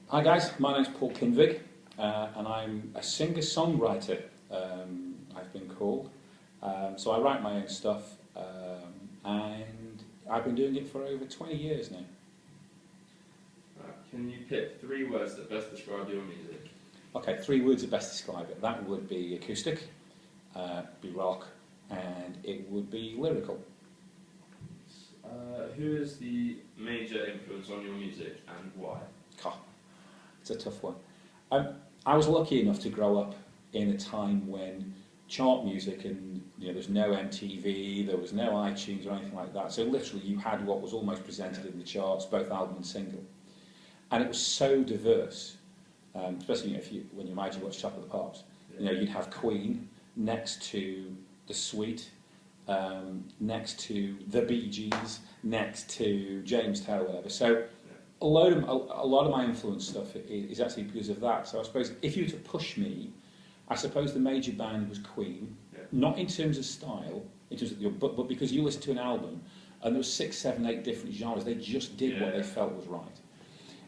Hi guys, my name's Paul Kinvig and I'm a singer-songwriter, I've been called. So I write my own stuff and I've been doing it for over 20 years now. Can you pick 3 words that best describe your music? Okay, 3 words that best describe it. That would be acoustic, be rock, and it would be lyrical. Who is the major influence on your music and why? God, it's a tough one. I was lucky enough to grow up in a time when chart music and there's no MTV, there was no iTunes or anything like that. So literally you had what was almost presented in the charts, both album and single. And it was so diverse, especially when you imagine watch Top of the Pops. You'd have Queen next to The Sweet, next to The Bee Gees, next to James Taylor, whatever. So a lot of my influence stuff is actually because of that. So I suppose if you were to push me, I suppose the major band was Queen, not in terms of style, in terms of but because you listen to an album and there were 6, 7, 8 different genres, they just did what they felt was right.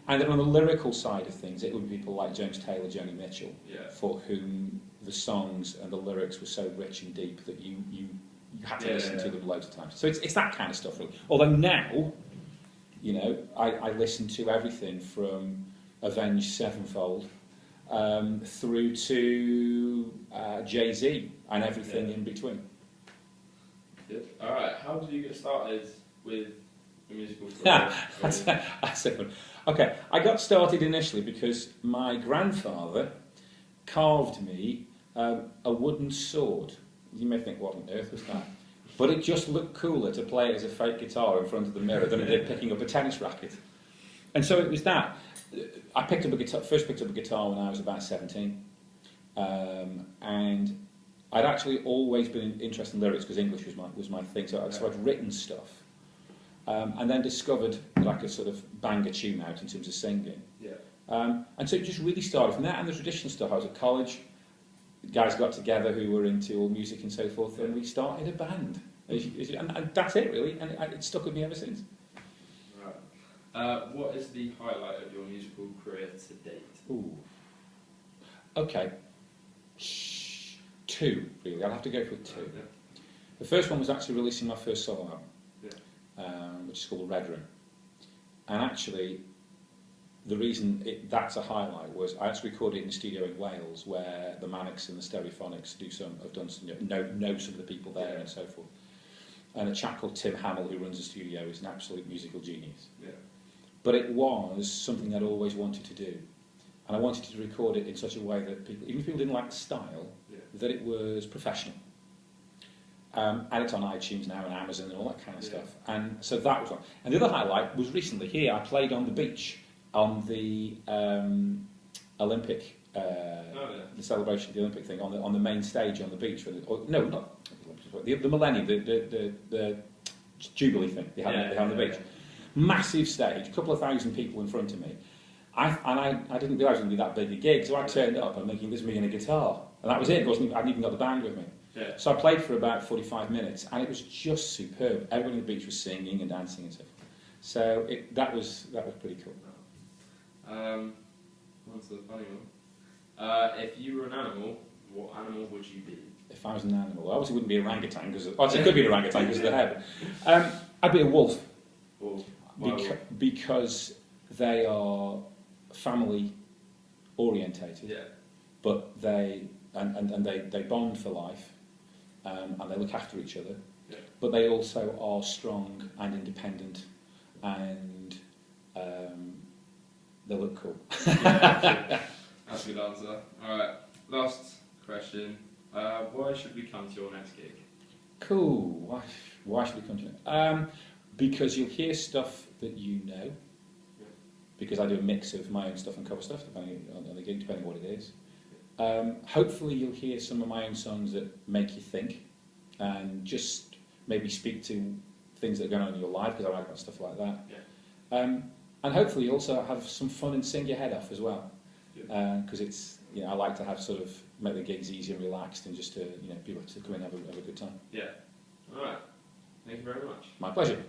And then on the lyrical side of things, it would be people like James Taylor, Joni Mitchell, for whom the songs and the lyrics were so rich and deep that you had to listen to them loads of times. So it's that kind of stuff, really. Although now, I listen to everything from Avenged Sevenfold through to Jay-Z and everything in between. Good. All right. How did you get started with the musical career? That's a good. Okay, I got started initially because my grandfather carved me a wooden sword. You may think, what on earth was that? But it just looked cooler to play it as a fake guitar in front of the mirror than it did picking up a tennis racket. And so it was that. I first picked up a guitar when I was about 17. And I'd actually always been interested in lyrics because English was my thing. So I'd written stuff. And then discovered that I could sort of bang a tune out in terms of singing. And so it just really started from that and the traditional stuff. I was at college. Guys got together who were into all music and so forth, and we started a band. And that's it, really, and it's stuck with me ever since. Right. What is the highlight of your musical career to date? Ooh. Okay. 2, really. I'll have to go for 2. Yeah. The first one was actually releasing my first solo album, which is called Red Room. And actually, the reason that's a highlight was I actually recorded it in a studio in Wales where the Manics and the Stereophonics know some of the people there and so forth. And a chap called Tim Hamill, who runs the studio, is an absolute musical genius. But it was something I'd always wanted to do. And I wanted to record it in such a way that people, even if people didn't like the style, that it was professional. And it's on iTunes now and Amazon and all that kind of stuff. And so that was one. And the other highlight was recently here. I played on the beach on the Olympic, the celebration of the Olympic thing, on the main stage on the beach. The Millennium, the Jubilee thing they had on the beach. Massive stage, a couple of thousand people in front of me. I didn't realise it would be that big a gig, so I turned up and thinking, this is me and a guitar. And that was it. I hadn't even got the band with me. So I played for about 45 minutes, and it was just superb. Everyone on the beach was singing and dancing and stuff. So that was pretty cool. That's a funny one. If you were an animal, what animal would you be? If I was an animal, I obviously wouldn't be an orangutan because it could be an orangutan because of the hair. I'd be a wolf. Because they are family orientated, but they bond for life, and they look after each other. But they also are strong and independent, and they look cool. That's a good answer. All right, last question. Why should we come to your next gig? Cool. Why should we come to it? Because you'll hear stuff that you know. Because I do a mix of my own stuff and cover stuff, depending on the gig, depending on what it is. Hopefully you'll hear some of my own songs that make you think, and just maybe speak to things that are going on in your life, because I write about stuff like that. And hopefully you also have some fun and sing your head off as well. Because it's, I like to have sort of make the gigs easy and relaxed, and just to, people to come in and have a good time. All right. Thank you very much. My pleasure.